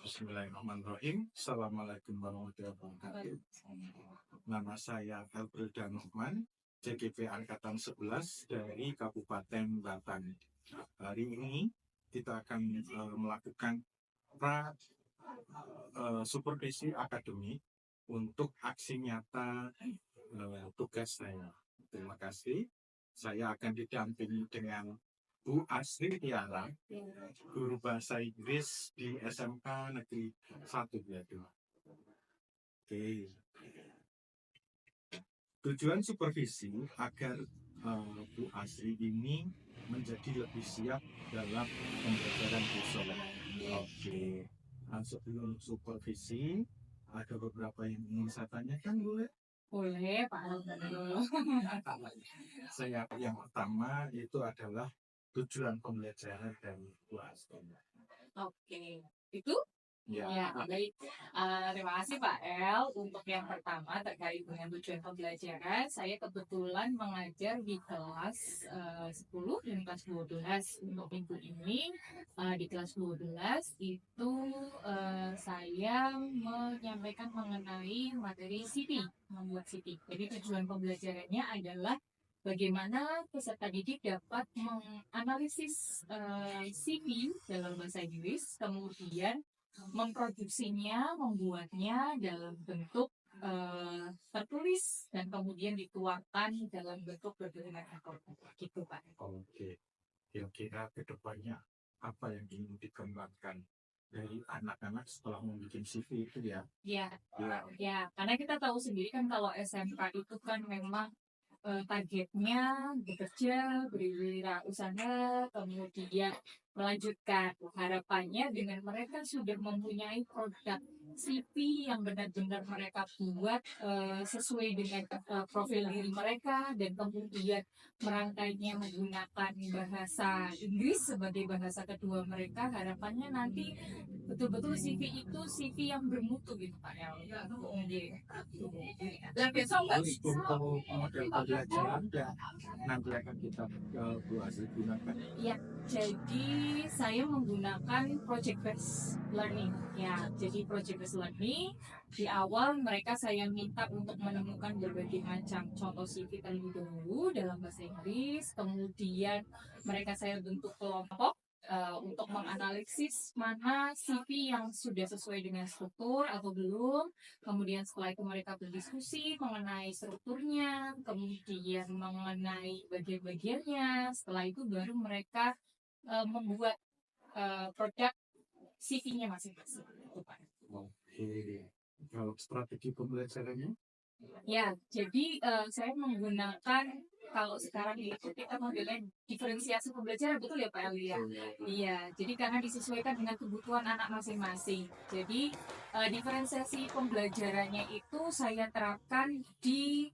Bismillahirrahmanirrahim. Assalamualaikum warahmatullahi wabarakatuh. Nama saya Elbreda Nuhman, CGP Angkatan 11 dari Kabupaten Batang. Hari ini kita akan melakukan supervisi akademik untuk aksi nyata tugas saya. Terima kasih. Saya akan didampingi dengan Bu Asri Tiara, guru bahasa Inggris di SMK Negeri 1 Biadu. Oke. Tujuan supervisi agar Bu Asri ini menjadi lebih siap dalam pembelajaran besok. Oke. Sebelum supervisi, ada beberapa yang ingin saya tanyakan, boleh? Boleh, Pak. Yang pertama itu adalah tujuan pembelajaran dari Bu Asri. Oke, itu Ya. Baik. Terima kasih Pak El. Untuk yang pertama terkait dengan tujuan pembelajaran, saya kebetulan mengajar di kelas 10 dan kelas 12. Untuk minggu ini di kelas 12 itu saya menyampaikan mengenai materi CV, membuat CV. Jadi tujuan pembelajarannya adalah bagaimana peserta didik dapat menganalisis CV dalam bahasa Inggris, kemudian memproduksinya, membuatnya dalam bentuk tertulis dan kemudian dituangkan dalam bentuk berbagai gitu Pak. Oke, kira-kira kedepannya apa yang ingin dikembangkan dari anak-anak setelah membuat CV itu ya? Ya, karena kita tahu sendiri kan kalau SMK itu kan memang targetnya bekerja, berwirausaha, kemudian melanjutkan. Harapannya dengan mereka sudah mempunyai produk CV yang benar-benar mereka buat sesuai dengan profil diri mereka, dan kemudian merangkainya menggunakan bahasa Inggris sebagai bahasa kedua mereka. Harapannya nanti betul-betul CV itu CV yang bermutu gitu Pak El. Dan besok untuk model pembelajaran dan nanti akan kita Bu Asri gunakan. Ya, jadi saya menggunakan project based learning. Ya, jadi project based learning di awal mereka saya minta untuk menemukan berbagai macam contoh CV terlebih dahulu dalam bahasa Inggris. Kemudian mereka saya bentuk kelompok untuk menganalisis mana CV yang sudah sesuai dengan struktur atau belum. Kemudian setelah itu mereka berdiskusi mengenai strukturnya, kemudian mengenai bagian-bagiannya. Setelah itu baru mereka membuat produk CV-nya masing-masing. Oke. Kalau strategi pembelajarannya? Ya, jadi saya menggunakan, kalau sekarang itu kita modelnya diferensiasi pembelajaran, betul ya Pak Eli ya? Iya, jadi karena disesuaikan dengan kebutuhan anak masing-masing. Jadi diferensiasi pembelajarannya itu saya terapkan di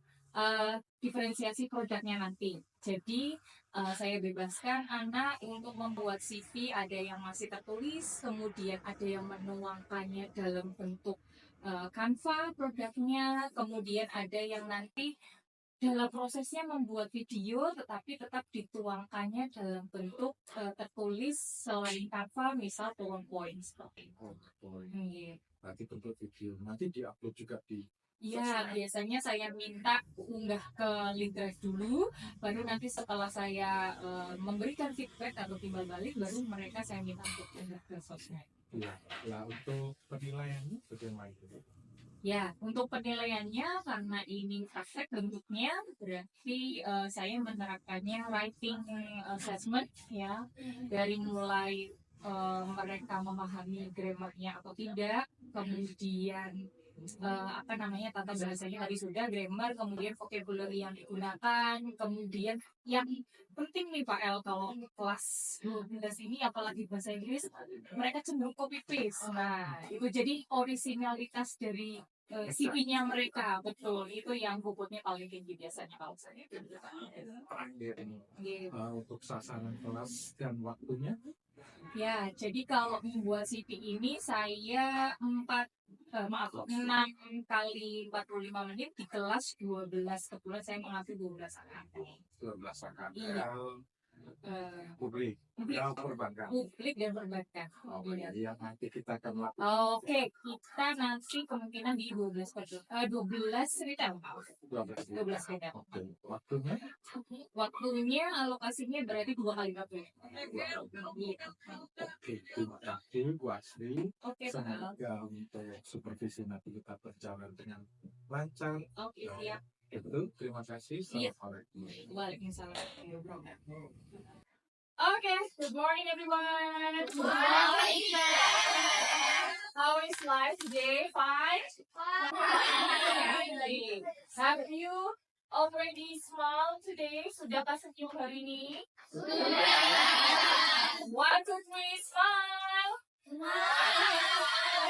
diferensiasi produknya nanti. Jadi saya bebaskan anak untuk membuat CV, ada yang masih tertulis, kemudian ada yang menuangkannya dalam bentuk Canva produknya, kemudian ada yang nanti dalam prosesnya membuat video tetapi tetap dituangkannya dalam bentuk tertulis selain Canva, misal PowerPoint. Nanti bentuk video, nanti diupload juga di. Ya, biasanya saya minta unggah ke link drive dulu, baru nanti setelah saya memberikan feedback atau timbal balik, baru mereka saya minta untuk unggah ke sosmed. Ya, untuk penilaiannya bagaimana? Ya, untuk penilaiannya karena ini praktek bentuknya, berarti saya menerapkannya writing assessment ya, dari mulai mereka memahami grammarnya atau tidak, kemudian tata bahasanya tadi sudah, grammar, kemudian vocabulary yang digunakan, kemudian yang penting nih Pak El, kalau kelas 12 ini apalagi bahasa Inggris, mereka cenderung copy paste. Nah, itu jadi originalitas dari CV-nya mereka, betul, itu yang bobotnya paling tinggi biasanya kalau saya. Terakhir ini untuk sasaran kelas dan waktunya. Ya, jadi kalau membuat CV ini saya 6 kali 45 menit di kelas 12. Kebetulan saya mengambil 12 angkatan. 12 angkatan. Iya. Publik. perbankan. Publik dan perbankan. Yang nanti kita akan lakukan. Oke, kita nanti kemungkinan di 12 retail. 12 retail. Oke, waktunya? Waktunya alokasinya berarti 2 kali 40. Oke, terima kasih Bu Asri. Oke, Semoga untuk supervisi nanti kita berjalan dengan lancar. Oke, siap. Itu, terima kasih. Iya. Assalamualaikum. Waalaikumsalam. Okay, good morning everyone. Good morning. How is life today? Fine? Have you already smiled today? Sudahkah senyum hari ini? 1, 2, 3, smile.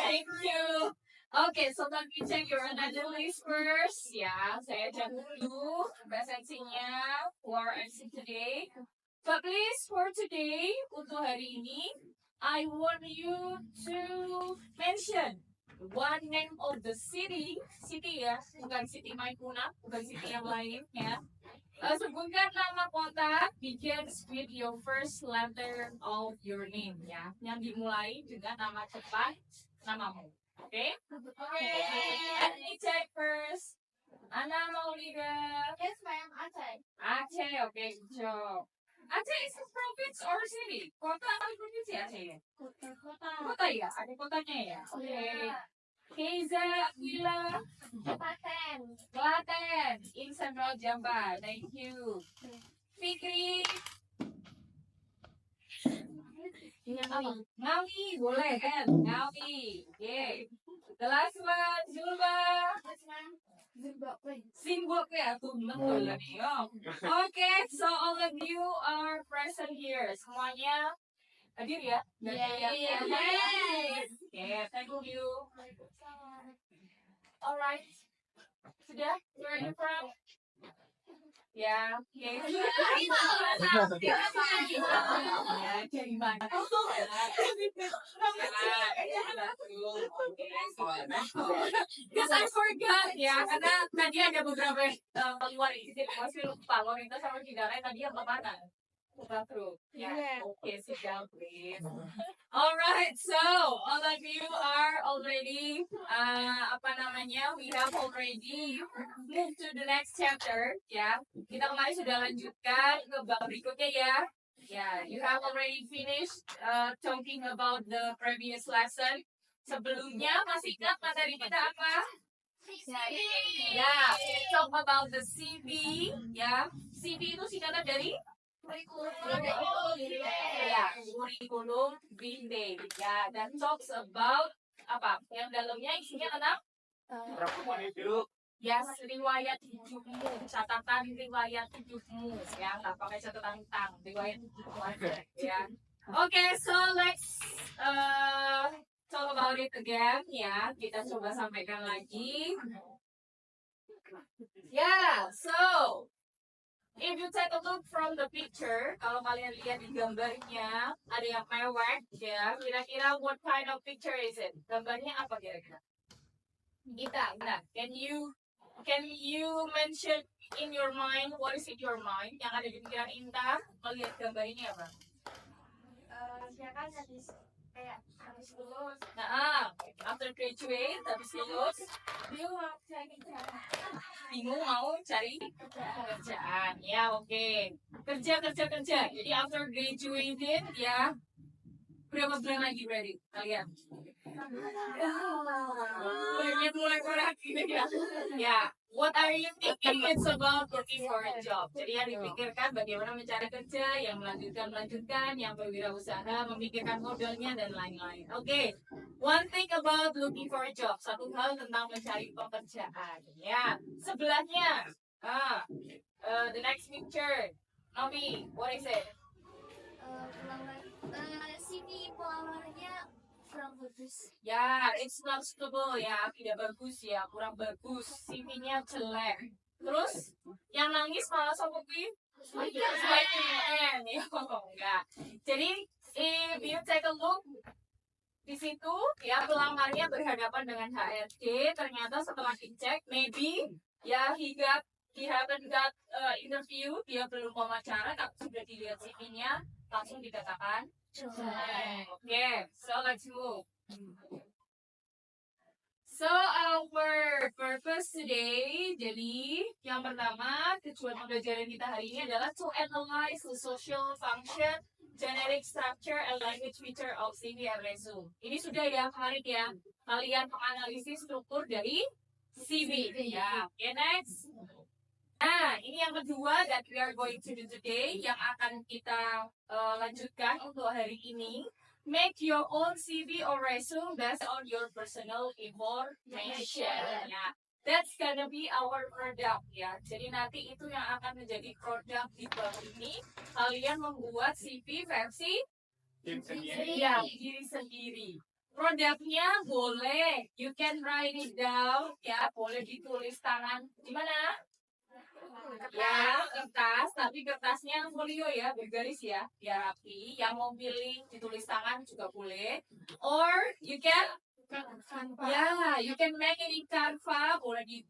Thank you. Okay, so let me check your attendance list first. Ya, saya cek dulu presensinya for MC today. But please, for today, untuk hari ini, I want you to mention one name of the city ya, bukan city Maipuna, bukan city yang lain ya. Sebutkan nama kota begins with your first letter of your name ya, yang dimulai dengan nama cepat namamu. Okay? Let me check first. Ana Maulida. Yes, ma'am. Aceh. Aceh, okay, good job. Aceh is a province or city? Kota atau provinsi Aceh? Kota. Kota ya? Ada kotanya ya? Oke. Keiza, Wila, Klaten. Klaten, Insan Road Jamban. Thank you. Fikri, Ngawi, boleh kan? Ngawi. Okay. The last one, Zulba. Yes, ma'am. Zimbabwe. Zimbabwe, aku bilang boleh nih. Okay, so all of you are present here. Semuanya hadir ya? Yes. Okay, thank you. Alright. Sudah? Where are you from? Ya, okay. Ya, dari mana? Because I forgot ya, karena tadi ada beberapa keluar izin, masih lupa lo minta sama Gidara tadi yang mana? Buka through. Ya, oke, sit down please. Alright, so all of you are already we have already moved to the next chapter ya. Kita kemarin sudah lanjutkan ke bab berikutnya ya. Yeah, you have already finished talking about the previous lesson. Sebelumnya masih ingat materi kita apa? Ya, talk about the CV ya. CV itu singkatan dari kurikulum Green ya, dan talks about apa yang dalamnya isinya tentang riwayat hidupmu, catatan riwayat hidupmu ya, nggak pakai catatan tentang riwayat hidupmu aja ya. Okay, so let's talk about it again ya, kita coba sampaikan lagi ya. So if you take a look from the picture, kalau kalian lihat di gambarnya, ada yang mewah, ya. Kira-kira what kind of picture is it? Gambarnya apa kira-kira? Kita, can you mention in your mind, what is in your mind? Yang ada di pikiran Inta, melihat gambar ini apa? Ya kan habis lulus. Nah, after graduate, habis lulus, bingung mau cari pekerjaan. Ya, oke. Kerja. Jadi after graduated, ya, berapa bulan lagi ready kalian? Mulai berat gitu ya. Ya, what are you thinking? It's about looking for a job. Jadi yang dipikirkan bagaimana mencari kerja, yang melanjutkan, yang berwirausaha, memikirkan modalnya dan lain-lain. Oke, one thing about looking for a job. Satu hal tentang mencari pekerjaan. Ya, sebelahnya, the next picture. Nomi, what is it? CV pelamarnya kurang bagus. Ya, it's not suitable ya, tidak bagus ya, kurang bagus, CV-nya jelek. Terus yang nangis malah Sokopi, sebaiknya ya, enggak. Jadi if you take a look di situ ya, pelamarnya berhadapan dengan HRD, ternyata setelah dicek, maybe ya he haven't got interview, dia belum wawancara, tapi sudah dilihat CV-nya. Langsung dikatakan Jelek. Okay, so let's move. So our purpose today, jadi yang pertama tujuan pembelajaran kita hari ini adalah to analyze the social function, genetic structure, and language feature of CV and resume. Ini sudah ya kemarin ya, kalian menganalisis struktur dari CV. Ya, okay, next. Nah, ini yang kedua that we are going to do today, yang akan kita lanjutkan untuk hari ini. Make your own CV or resume based on your personal information. Ya, that's gonna be our product ya. Jadi nanti itu yang akan menjadi produk di bawah ini. Kalian membuat CV versi ya diri sendiri. Produknya boleh, you can write it down ya, boleh ditulis tangan di mana? Ya, kertas, tapi kertasnya folio ya, bergaris ya, biar rapi. Yang mau pilih ditulis tangan juga boleh. Or you can, ya, you can make it in Canva, boleh di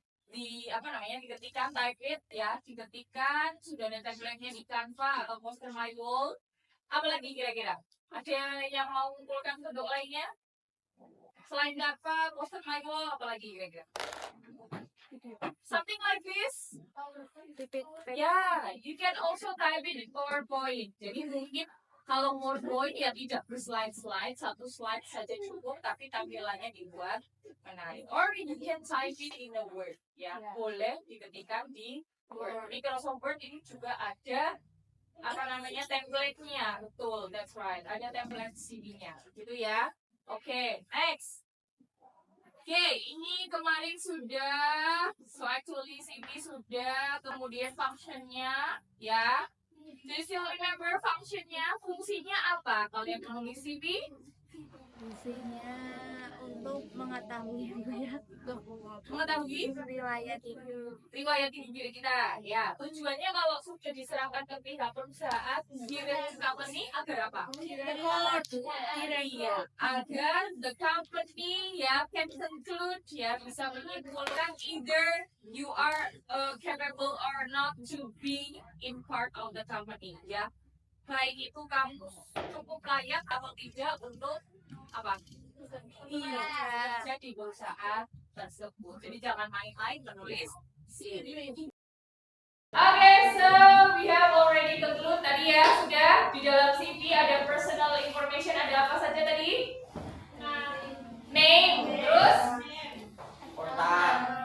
apa namanya, diketikkan, type it ya, diketikkan, sudah ada template-nya di Canva atau poster my wall. Apalagi kira-kira? Ada yang mau mengumpulkan bentuk lainnya? Selain Canva, poster my wall, apalagi kira-kira? Something like this? Yeah, you can also type it in PowerPoint. Jadi mungkin kalau PowerPoint ya tidak berslide-slide, satu slide saja cukup, tapi tampilannya dibuat menarik. Or you can type it in a Word. Ya, boleh diketikkan di Word. Microsoft Word ini juga ada apa namanya template-nya, betul, that's right. Ada template CV-nya, gitu ya. Oke, next. Oke, ini kemarin sudah, so actually CV sudah, kemudian functionnya, ya. Do you still remember functionnya? Fungsinya apa? Kalau yang menulis CV? Fungsinya untuk mengetahui Mengetahui riwayat hidup diri kita. Ya, tujuannya kalau sudah diserahkan ke pihak perusahaan, given company agar apa? Iya, agar the company ya can conclude ya bisa menyimpulkan either you are capable or not to be in part of the company ya. Baik itu kamu cukup layak atau tidak untuk apa? Iya, jadi perusahaan tersebut. Jadi jangan main-main menulis CV. Okay, so we have already conclude tadi ya, sudah di dalam CV ada personal information, ada apa saja tadi? Name, terus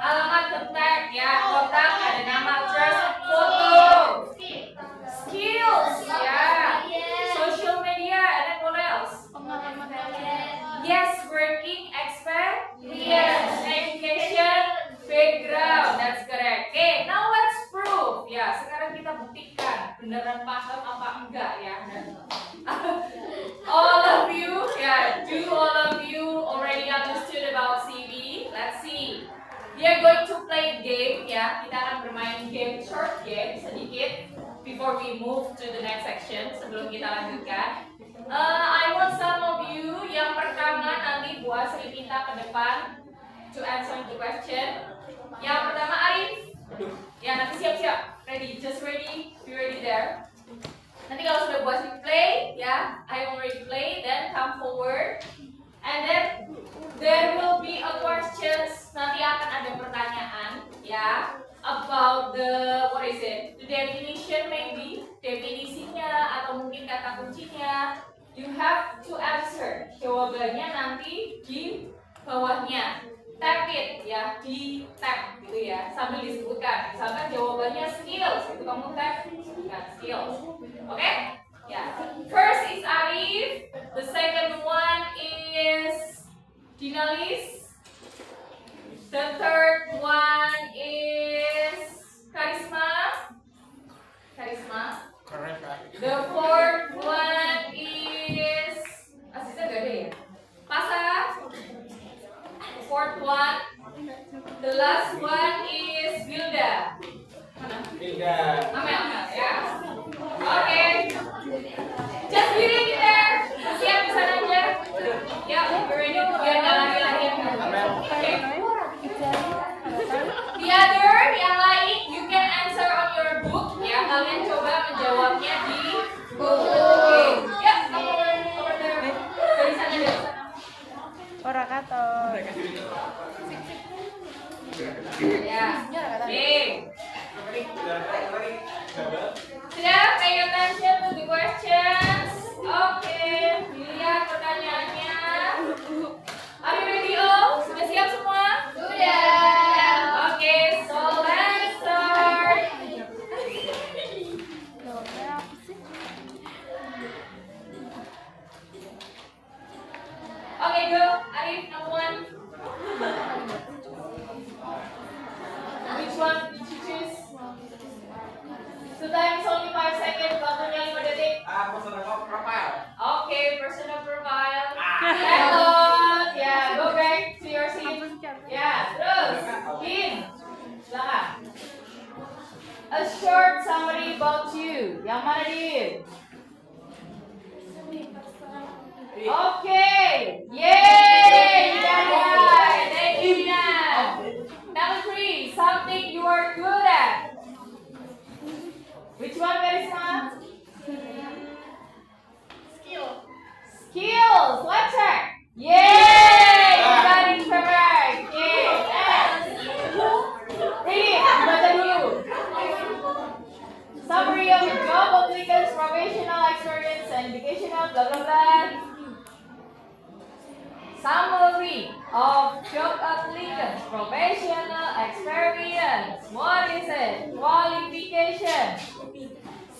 alamat kontak ya, kontak ada nama, address, foto, skills ya, social media, and then what else? Yes, working experience, education, background, that's correct. Okay, now let's prove. Ya, sekarang kita buktikan beneran paham apa enggak ya. All of you, yeah, do all of you already understood about CV? Let's see. We are going to play game ya. Kita akan bermain game, short game sedikit before we move to the next section. Sebelum kita lanjutkan. I want some of you yang pertama nanti buat Sri minta ke depan to answer the question. Yang pertama Arif. Ya nanti siap-siap. Ready, just ready, be ready there. Nanti kalau sudah buat Sri play, ya, I already play, then come forward, and then there will be a questions. Nanti akan ada pertanyaan, ya, about the what is it? The definition maybe, definisinya atau mungkin kata kuncinya. You have to answer. Jawabannya nanti di bawahnya. Tap it ya, di tap gitu ya, sambil disebutkan. Misalkan jawabannya skills, itu kamu tap sebutkan skills. Oke? Ya. First is Arif. The second one is Dinalis. The third one is Karisma. The fourth one is Asisten gak ada ya? Pasa. The fourth one. The last one is Bilda. Mana? Amel ya. Oke. Just be ready there. Siap di sana aja. Ya, be ready biar nggak lari-lari. Oke. The other yang lain, you can answer on your book ya. Kalian coba menjawabnya di buku. Oke. Ya. Oke. Sudah pay attention to the questions. Oke, dilihat pertanyaannya. Are you ready all? Sudah siap semua? Sudah. Oke, so let's start. Okay, go. Arif, number one. Which one did you choose? Two times only 5 seconds. Waktunya 5 detik. Personal profile. Okay, personal profile. Record. Yeah, go back to your seat. Yeah, terus. In. Silakan. A short summary about you. Yang mana dia? Okay. Yay! You got it right. Thank you, Dina. Number 3. Something you are good at. Which one, Karisma? Skills. Let's check. Yay! You got it correct. Okay. Next. Read it. Baca dulu. Summary of your job applicants, professional experience, and educational blah blah blah. Summary of job applicants, professional experience. What is it? Qualification.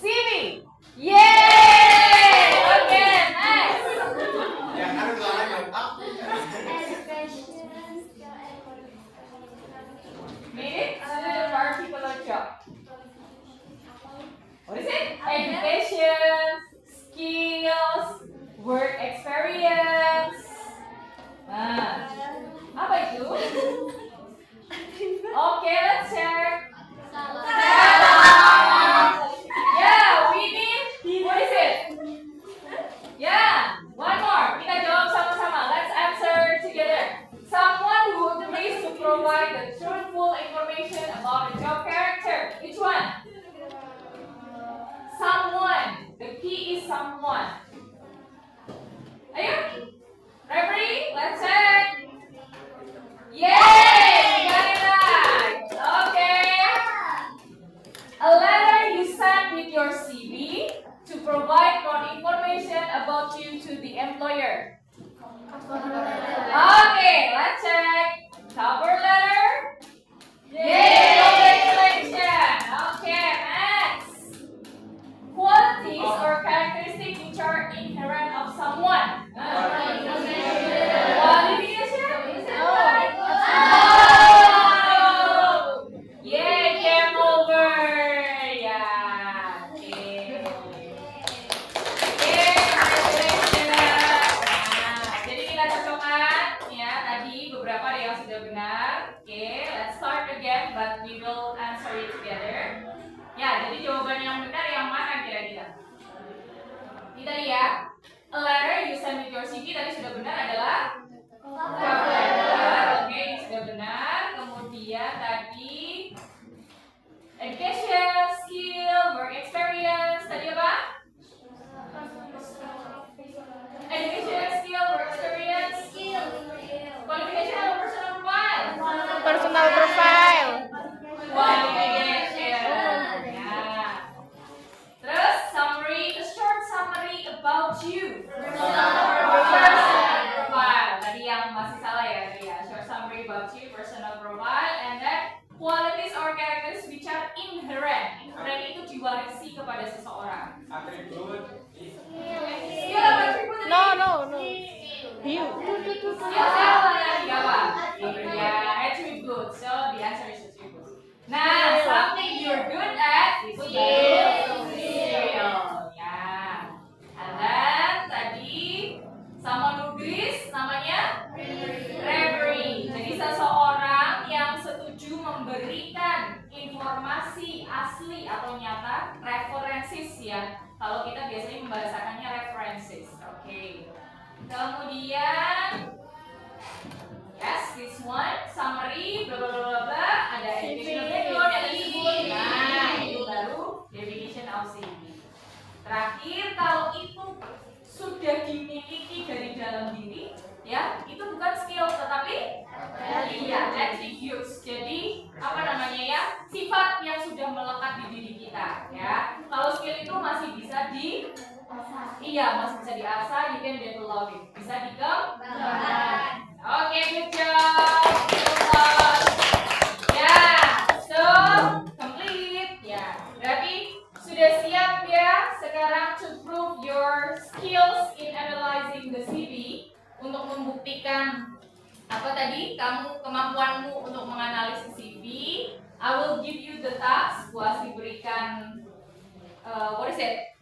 CV. Yay! Okay, next. Yang harus lawan Meaning student particular job. What is it? Education, skills, work experience. Nah, apa itu? Okay, let's check. Yeah, we need. What is it? Yeah, one more. Kita jawab sama-sama. Let's answer together. Someone who agrees to provide the truthful information about the job character. Which one? Someone. The key is someone. Ayo. Ready? Let's check. Yay! Got it right. Okay. A letter you send with your CV to provide more information about you to the employer. Okay, let's check. Cover letter. Yay! Congratulations. Okay, next. Qualities or characteristics which are inherent of someone. Qualification? Oh! Yay, came over. Yeah. Okay. Congratulations. Nah, jadi kita cocokkan ya tadi beberapa ada yang sudah benar. Oke, let's start again, but we will answer it together. Ya, jadi jawaban yang benar yang mana kira-kira? Kita lihat. A letter you send with your CV tadi sudah benar adalah cover letter. Oke, ini sudah benar. Kemudian tadi education, skill, work experience. Tadi apa? Education, skill, work experience. Qualification atau personal profile? Personal profile. Qualification. Ya. Terus summary, a short summary about you. Personal profile. Tadi yang masih salah ya, short summary about you, personal profile, and then qualities or characteristics which are inherent. Inherent itu diwarisi kepada seseorang. atribut. Skill apa atribut tadi? No. You. Skill apa tadi apa? Ya, attribute. So the answer is attribute. Nah, something you're good at is skill. Ya. And then tadi someone who agrees namanya referee. Jadi seseorang yang setuju memberikan informasi asli atau nyata, references ya. Kalau kita biasanya membahasakannya references. Oke. Kemudian yes, this one summary bla bla bla bla bla, ada educational background yang disebut. Nah, itu baru definition of CV. Terakhir, kalau itu sudah dimiliki dari dalam diri, ya, itu bukan skill tetapi iya, attributes. Jadi ya. Kalau skill itu masih bisa masih bisa diasah, you can develop it. Bisa dikembangkan. Oke, good job. Ya, so complete. Ya, berarti sudah siap ya sekarang to prove your skills in analyzing the CV, untuk membuktikan apa tadi kemampuanmu untuk menganalisis CV. I will give you the task. Buas diberikan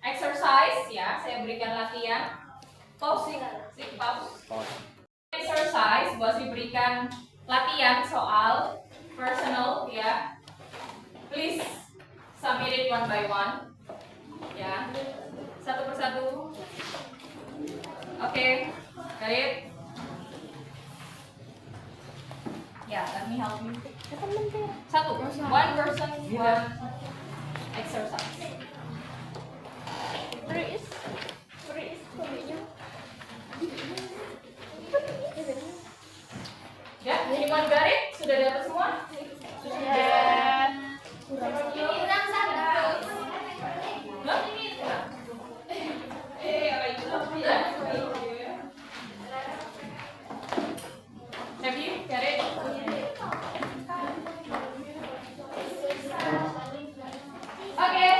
exercise ya. Saya berikan latihan. Pause. Exercise. Buas diberikan latihan soal personal ya. Please submit it one by one. Ya. Satu persatu. Oke. Got it? Ya, let me help you. Satu. One person, one exercise. Ya, anyone got it? Sudah dapat semua? Hah? Have you got it? Okay.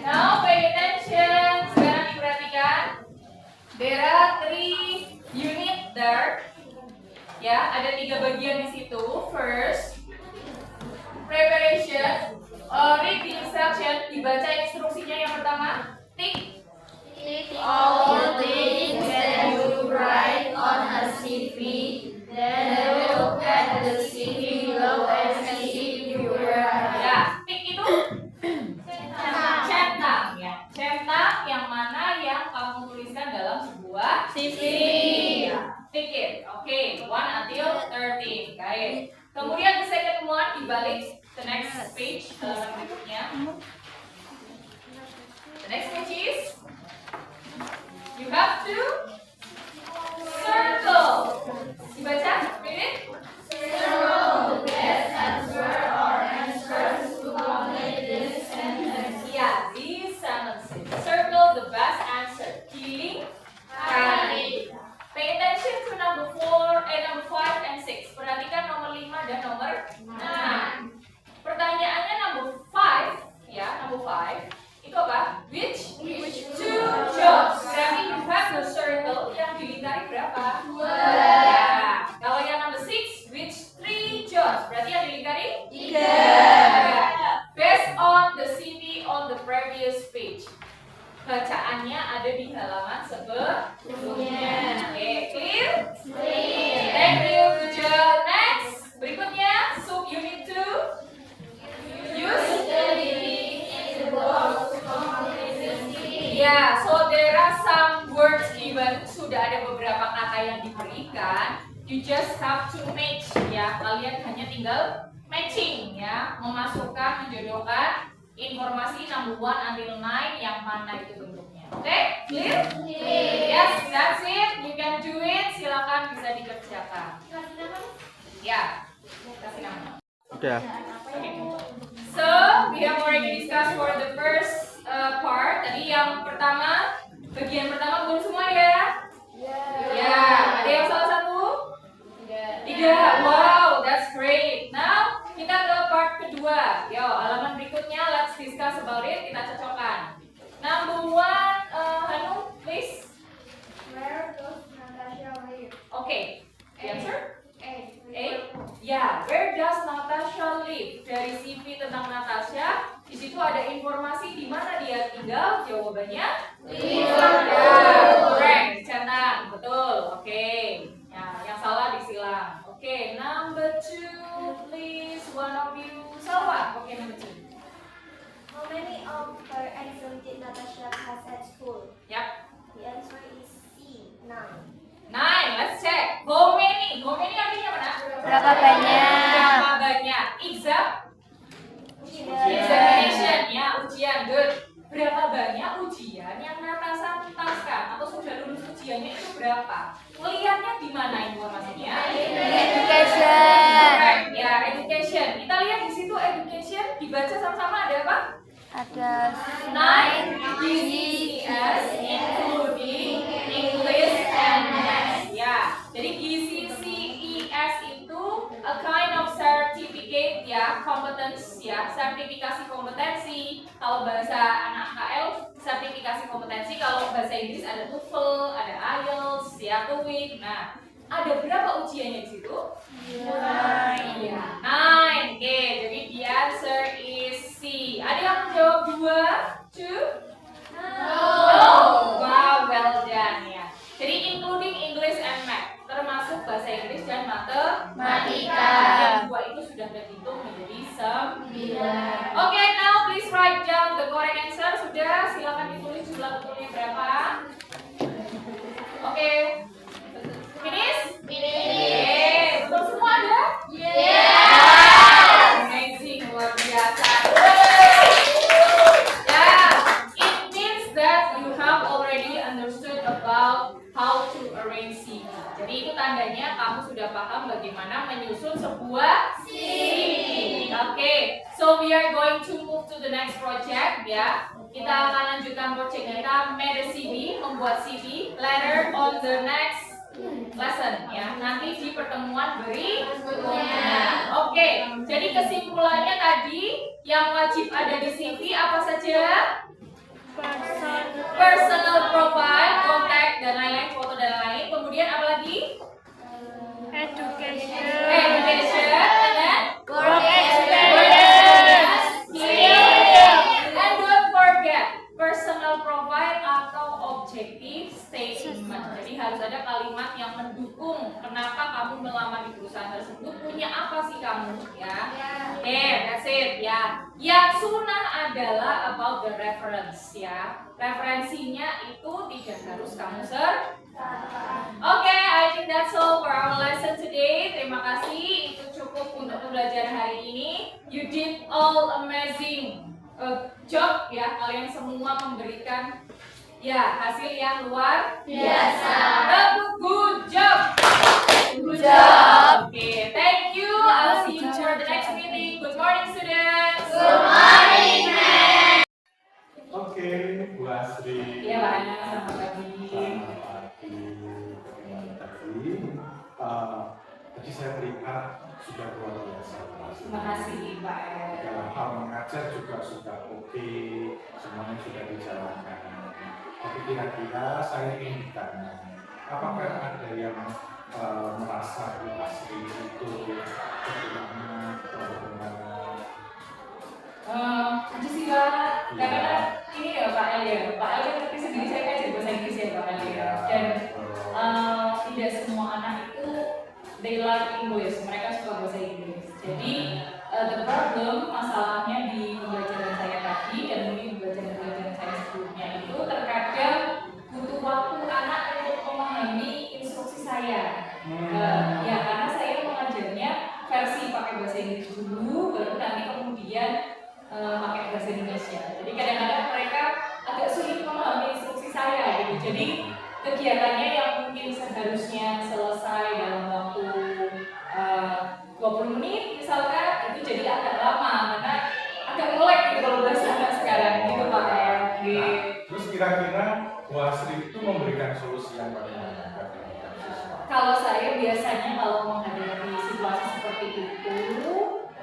Now pay attention. Sekarang diperhatikan. There are 3 unit there. Ya, ada 3 bagian di situ. First, preparation. Read the instruction. Dibaca instruksinya yang pertama. Tick. All things that you write on a CV, then look at the CV below and see if you were Ya, tick itu centang ya. Centang yang mana yang kamu tuliskan dalam sebuah CV. Ya, tick it. Oke, 1 until 13. Baik. Kemudian the second one dibalik the next page, halaman berikutnya. The next page is you have to circle. Dibaca, read it. circle the best answer or answers to complete this sentence. Yeah, these sentences. Circle the best answer. Killing. Pay attention to number 5 and 6. Perhatikan nomor 5 dan nomor 6. Pertanyaannya number 5, ya, number 5. Itu apa? Which 2 jobs? Berarti you have to circle yang dilingkari berapa? 2. Ya. Kalau yang number 6, which 3 jobs? Berarti yang dilingkari 3. Based on the CV on the previous page. Bacaannya ada di halaman sebelumnya. Oke, clear? Thank you, good job. Next, berikutnya sub unit 2. Use ya, so there are some words given. Sudah ada beberapa kata yang diberikan. You just have to match ya. Kalian hanya tinggal matching ya, memasukkan, menjodohkan informasi number 1 until 9 yang mana itu bentuknya. Oke, clear? Yes, that's it. You can do it. Silakan bisa dikerjakan. Ya, kasih nama. Oke. So, we have already discussed for the first part. Tadi yang pertama, bagian pertama belum semua ya? Ya, ada yang salah satu? 3. Wow, that's great. Now, kita ke part kedua. Yo, halaman berikutnya, let's discuss about it. Kita cocokkan. Number 1, Hanu, please. Where does Natasha live? Okay, the answer? A. Ya, where does Natasha live? Dari CV tentang Natasha, di situ ada informasi di mana dia tinggal. Jawabannya Liverpool. correct, centang, betul. Oke. Ya, yang salah disilang. Oke, number 2, please. One of you. Salwa. Oke, number 2. How many of her exams did Natasha pass at school? Yap. The answer is C. 9. 9, let's check. How many? How many artinya mana? Berapa banyak? Berapa banyak? Examination, ya, ujian. Good. Berapa banyak ujian yang Natasha tuntaskan atau sudah lulus ujiannya itu berapa? Lihatnya di mana informasinya? Education. Correct. Ya, education. Kita lihat di situ education dibaca sama-sama ada apa? Ada 9 GCSEs including English and Math. Ya, jadi GCSEs itu a kind of certificate ya, competence ya, sertifikasi kompetensi. Kalau bahasa anak KL, sertifikasi kompetensi. Kalau bahasa Inggris ada TOEFL, ada IELTS, ya, TOEIC. Nah, ada berapa ujiannya di situ? 9. Iya, 9. Oke, jadi the answer is C. Ada yang menjawab 2, 2? No. Wow, well done ya. Jadi including English and Math, termasuk bahasa Inggris dan matematika. Yang 2 itu sudah terhitung menjadi 9. Oke, now please write down the correct answer. Sudah, silakan ditulis jumlah betulnya berapa. Oke. Finish? Finish. Betul semua ada? Yes. Amazing, luar biasa. Yeah, it means that you have already understood about how to arrange CV. Jadi itu tandanya kamu sudah paham bagaimana menyusun sebuah CV. Oke, so we are going to move to the next project ya. Kita akan lanjutkan project kita, made a CV, membuat CV. Later on the next lesson ya, nanti di pertemuan berikutnya. Oke, jadi kesimpulannya tadi yang wajib ada di CV apa saja? Personal profile, contact dan lain-lain, foto dan lain-lain. Kemudian apa lagi? Education. Education, and then Work experience. and don't forget personal profile atau objective statement. Jadi harus ada kalimat yang mendukung kenapa kamu melamar di perusahaan tersebut, punya apa sih kamu ya. Oke, that's it ya. Yang sunnah adalah about the reference ya. Referensinya itu tidak harus kamu Oke, I think that's all for our lesson today. Terima kasih, itu cukup untuk pembelajaran hari ini. You did all amazing job ya, kalian semua memberikan ya hasil yang luar Biasa. Good job. Good job. Okay, thank you. I'll see you for the next meeting. Good morning, students. Good morning, ma'am. Oke, Bu Asri. Iya, Pak. Selamat pagi. Selamat pagi. Bagaimana tadi? Tadi saya melihat sudah luar biasa. Bu Asri. Terima kasih, Pak. Dalam hal mengajar juga sudah oke, semuanya sudah dijalankan. Tapi kira-kira saya ingin bertanya, apakah ada yang merasa Bu Asri itu kekurangan atau bagaimana? Aja sih Pak, karena ini ya Pak El ya, Pak El kan ngerti sendiri saya ngajar bahasa Inggris ya Pak El ya, dan tidak semua anak itu they like English, mereka suka bahasa Inggris. Jadi the problem masalahnya di pembelajaran saya tadi dan mungkin pembelajaran saya sebelumnya itu terkadang butuh waktu anak untuk memahami instruksi saya. Ya karena saya mengajarnya versi pakai bahasa Inggris dulu, baru nanti kemudian pakai bahasa Indonesia. Jadi kadang-kadang mereka agak sulit memahami instruksi saya gitu. Jadi kegiatannya yang mungkin seharusnya selesai dalam waktu 20 menit misalkan, itu jadi agak lama karena agak melek gitu kalau bahasa anak sekarang gitu Pak ya. Nah, terus kira-kira Bu Asri itu memberikan solusi yang bagaimana bagi siswa? Kalau saya biasanya kalau menghadapi situasi seperti itu,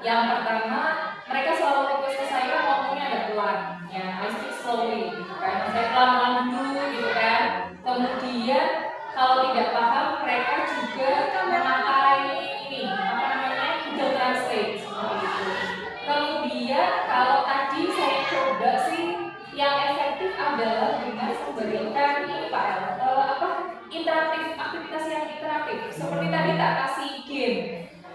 yang pertama mereka selalu request ke saya ngomongnya agak pelan, ya I speak slowly, gitu kan. Saya pelan-pelan dulu, gitu kan. Kemudian kalau tidak paham, mereka juga memakai ini, apa namanya, Google Translate seperti itu. Kemudian kalau tadi saya coba sih, yang efektif adalah dengan memberikan ini Pak El, interaktif, aktivitas yang interaktif. Seperti tadi tak kasih game.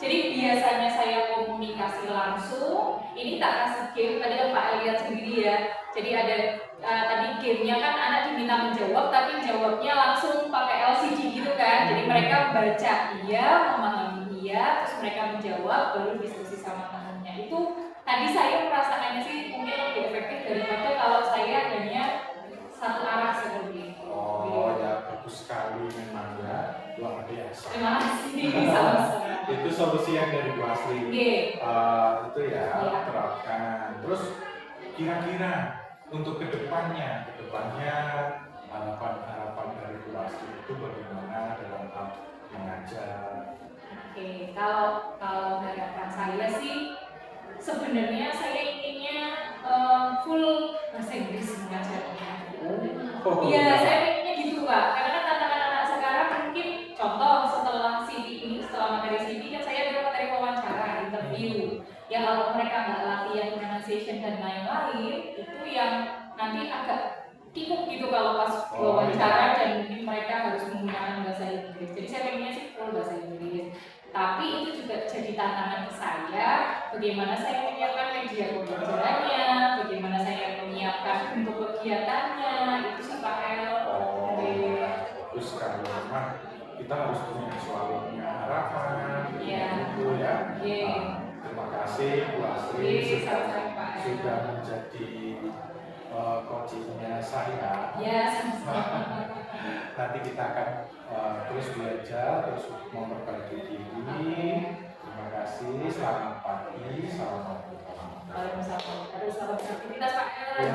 Jadi biasanya saya komunikasi langsung, ini tak kasih game, tadi Pak El lihat sendiri ya. Jadi ada tadi gamenya kan anak diminta menjawab, tapi jawabnya langsung pakai LCD gitu kan. Jadi mereka baca iya, memahami iya, terus mereka menjawab, baru diskusi sama temannya. Itu tadi saya merasakannya sih mungkin lebih efektif daripada kalau saya hanya satu arah seperti itu. Oh ya, bagus sekali memang ya, luar biasa. Terima kasih, sama-sama. Itu solusi yang dari Bu Asri. Oke. Itu ya, terapkan. Terus Kira-kira untuk kedepannya harapan dari Bu Asri itu bagaimana dalam hal mengajar? Oke, kalau harapan saya sih sebenarnya saya inginnya full bahasa Inggris mengajarnya. Iya, saya inginnya gitu Pak. Karena kan tantangan anak sekarang mungkin contoh setelah CV ini, setelah materi CV kan saya ada materi wawancara, interview. Ya kalau mereka nggak latihan pronunciation dan lain-lain, itu yang nanti agak kikuk gitu kalau pas wawancara dan mungkin mereka harus menggunakan bahasa Inggris. Jadi saya pengennya sih full bahasa Inggris. Tapi itu juga jadi tantangan ke saya, bagaimana saya menyiapkan media pembelajarannya, bagaimana saya menyiapkan untuk kegiatannya, itu sih Pak El. Bagus sekali, memang kita harus selalu punya harapan, Iya. gitu ya. Iya. Terima kasih Bu Asri Iya, sama-sama, Pak El. sudah menjadi coachingnya saya. Ya, sama-sama. Nanti kita akan terus belajar, terus memperbaiki diri. Terima kasih, selamat pagi, selamat Waalaikumsalam. Terus selamat beraktivitas Pak El. Ya,